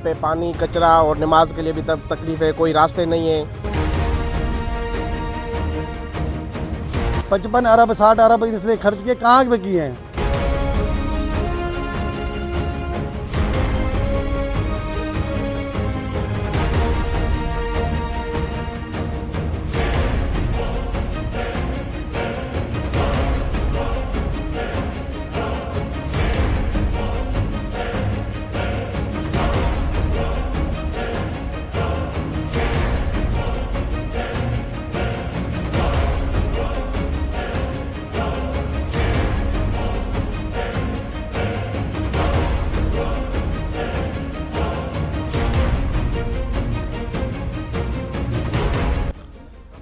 पे पानी, कचरा और नमाज के लिए भी तब तकलीफ है, कोई रास्ते नहीं है। 55 अरब 60 अरब इसने खर्च किए, कहाँ पे किए हैं?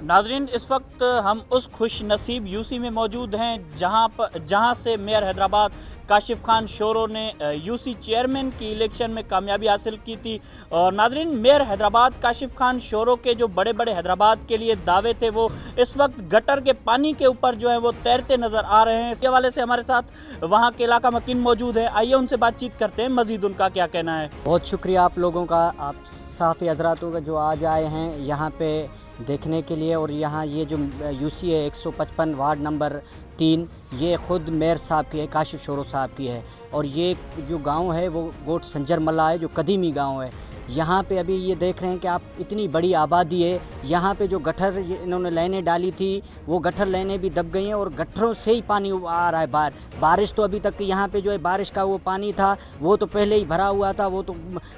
नाजरीन, इस वक्त हम उस खुश नसीब यूसी में मौजूद हैं जहां से मेयर हैदराबाद काशिफ खान शोरो ने यूसी चेयरमैन की इलेक्शन में कामयाबी हासिल की थी। और नाजरीन, मेयर हैदराबाद काशिफ खान शोरो के जो बड़े बड़े हैदराबाद के लिए दावे थे वो इस वक्त गटर के पानी के ऊपर जो है वो तैरते नजर आ रहे हैं। इसके हवाले से हमारे साथ वहाँ के इलाका मकीन मौजूद है, आइए उनसे बातचीत करते हैं, मजीद उनका क्या कहना है। बहुत शुक्रिया आप लोगों का, आप साफ़ी हजरातों का जो आज आए हैं यहाँ पे देखने के लिए। और यहाँ ये जो यूसी है 155 वार्ड नंबर 3, ये ख़ुद मेयर साहब की है, काशिफ शोरो साहब की है। और ये जो गांव है वो गोट संजर मल्ला है, जो कदीमी गांव है। यहाँ पे अभी ये देख रहे हैं कि आप इतनी बड़ी आबादी है, यहाँ पे जो गटर इन्होंने लाइनें डाली थी वो गटर लाइनें भी दब गई हैं और गटरों से ही पानी आ रहा है बारिश तो अभी तक यहाँ पे जो है बारिश का वो पानी था वो तो पहले ही भरा हुआ था, वो तो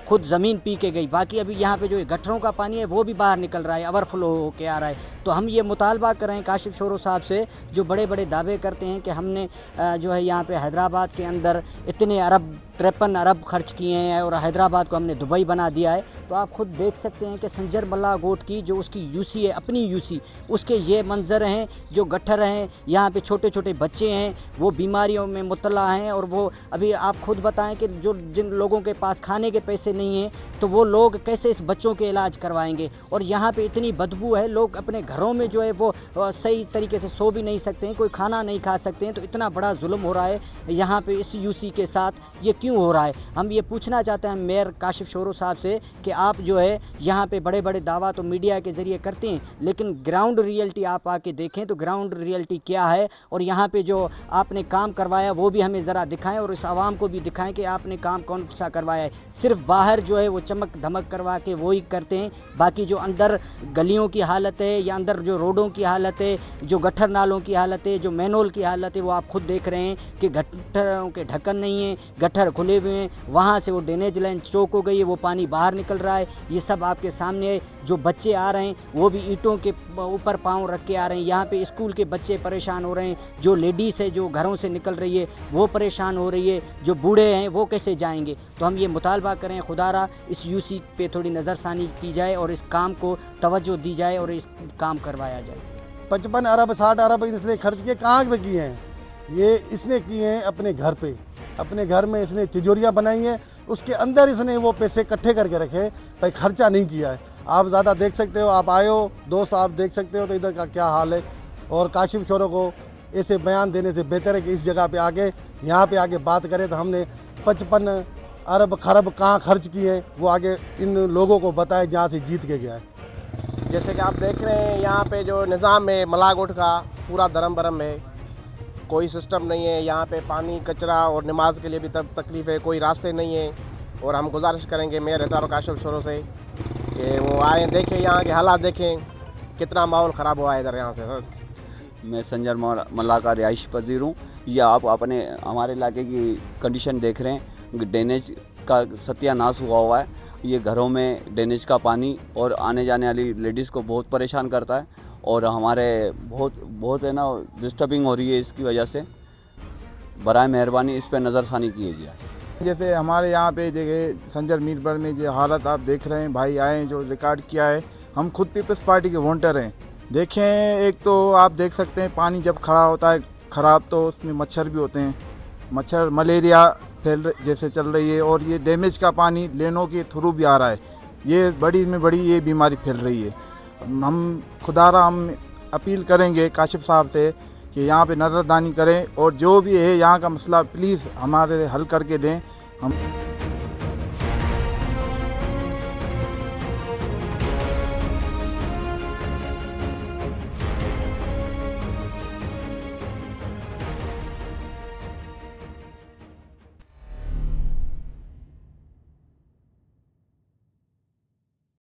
खुद ज़मीन पी के गई। बाकी अभी यहाँ पे जो है गटरों का पानी है वो भी बाहर निकल रहा है, ओवरफ्लो होके आ रहा है। तो हम ये मुतालबा कर रहे हैं काशिफ शोरो साहब से, जो बड़े बड़े दावे करते हैं कि हमने जो है यहाँ पे हैदराबाद के अंदर इतने अरब 53 अरब खर्च किए हैं और हैदराबाद को हमने दुबई बना दिया है। तो आप खुद देख सकते हैं कि संजर मल्ला गोट की जो उसकी यूसी है, अपनी यूसी, उसके ये मंजर हैं, जो गट्ठर हैं, यहाँ पे छोटे छोटे बच्चे हैं वो बीमारियों में मुब्तला हैं। और वो अभी आप खुद बताएं कि जिन लोगों के पास खाने के पैसे नहीं हैं तो वो लोग कैसे इस बच्चों के इलाज करवाएंगे। और यहाँ पे इतनी बदबू है, लोग अपने घरों में जो है वो सही तरीके से सो भी नहीं सकते हैं, कोई खाना नहीं खा सकते हैं। तो इतना बड़ा जुल्म हो रहा है यहाँ पे इस यूसी के साथ, ये क्यों हो रहा है? हम ये पूछना चाहते हैं मेयर काशिफ शोरो साहब से कि आप जो है यहाँ पे बड़े बड़े दावा तो मीडिया के ज़रिए करते हैं, लेकिन ग्राउंड रियलिटी आप आके देखें तो ग्राउंड रियलिटी क्या है। और यहाँ पे जो आपने काम करवाया वो भी हमें ज़रा दिखाएं और इस आवाम को भी दिखाएं कि आपने काम कौन सा करवाया है। सिर्फ बाहर जो है वो चमक धमक करवा के वो ही करते हैं, बाकी जो अंदर गलियों की हालत है या अंदर जो रोडों की हालत है, जो गट्ठर नालों की हालत है, जो मैनहोल की हालत है, वो आप खुद देख रहे हैं कि गट्ठरों के ढक्कन नहीं है, गट्ठर खुले हुए हैं, वहाँ से वो ड्रेनेज लाइन चौक हो गई है, वो पानी बाहर निकल रहा है। ये सब आपके सामने है। जो बच्चे आ रहे हैं वो भी ईंटों के ऊपर पाँव रख के आ रहे हैं। यहाँ पे स्कूल के बच्चे परेशान हो रहे हैं, जो लेडीज़ है जो घरों से निकल रही है वो परेशान हो रही है, जो बूढ़े हैं वो कैसे जाएंगे। तो हम ये मुतालबा करें खुदारा इस यूसी पे थोड़ी नज़रसानी की जाए और इस काम को तवज्जो दी जाए और इस काम करवाया जाए। 55 अरब 60 अरब इसने खर्च किए, कहाँ पे किए हैं? ये इसने किए हैं अपने घर पे, अपने घर में इसने तिजोरियाँ बनाई हैं, उसके अंदर इसने वो पैसे इकट्ठे करके रखे, भाई खर्चा नहीं किया है। आप ज़्यादा देख सकते हो, आप आए हो दोस्त, आप देख सकते हो तो इधर का क्या हाल है। और काशिफ शोरो को ऐसे बयान देने से बेहतर है कि इस जगह पे आके यहाँ पे आके बात करें। तो हमने 55 अरब खरब कहाँ खर्च किए हैं वो आगे इन लोगों को बताए जहाँ से जीत के गया है। जैसे कि आप देख रहे हैं यहाँ पे जो निज़ाम है मलागुट का पूरा दरम बरम है, कोई सिस्टम नहीं है। यहाँ पे पानी, कचरा और नमाज के लिए भी तब तकलीफ है, कोई रास्ते नहीं है। और हम गुजारिश करेंगे मेयर हैदराबाद काशिफ शोरो से कि वो आए, देखें यहाँ के हालात, देखें कितना माहौल ख़राब हुआ है इधर यहाँ से। सर, मैं संजर मल्ला का रिहाइश पजीर हूँ। ये आप अपने हमारे इलाके की कंडीशन देख रहे हैं, ड्रेनेज का सत्यानाश हुआ है। ये घरों में ड्रेनेज का पानी और आने जाने वाली लेडीज़ को बहुत परेशान करता है और हमारे बहुत है ना डिस्टर्बिंग हो रही है। इसकी वजह से बराए मेहरबानी इस पर नज़रसानी कीजिए। जैसे हमारे यहाँ पे जगह संजर मीरपुर में जो हालत आप देख रहे हैं, भाई आए जो रिकॉर्ड किया है, हम खुद पीपल्स पार्टी के वोटर हैं। देखें, एक तो आप देख सकते हैं पानी जब खड़ा होता है ख़राब तो उसमें मच्छर भी होते हैं, मच्छर मलेरिया जैसे चल रही है। और ये डैमेज का पानी लेनों के थ्रू भी आ रहा है, ये बड़ी में बड़ी ये बीमारी फैल रही है। हम खुदारा हम अपील करेंगे काशिफ साहब से कि यहाँ पे नज़रदानी करें और जो भी है यहाँ का मसला प्लीज़ हमारे हल करके दें। हम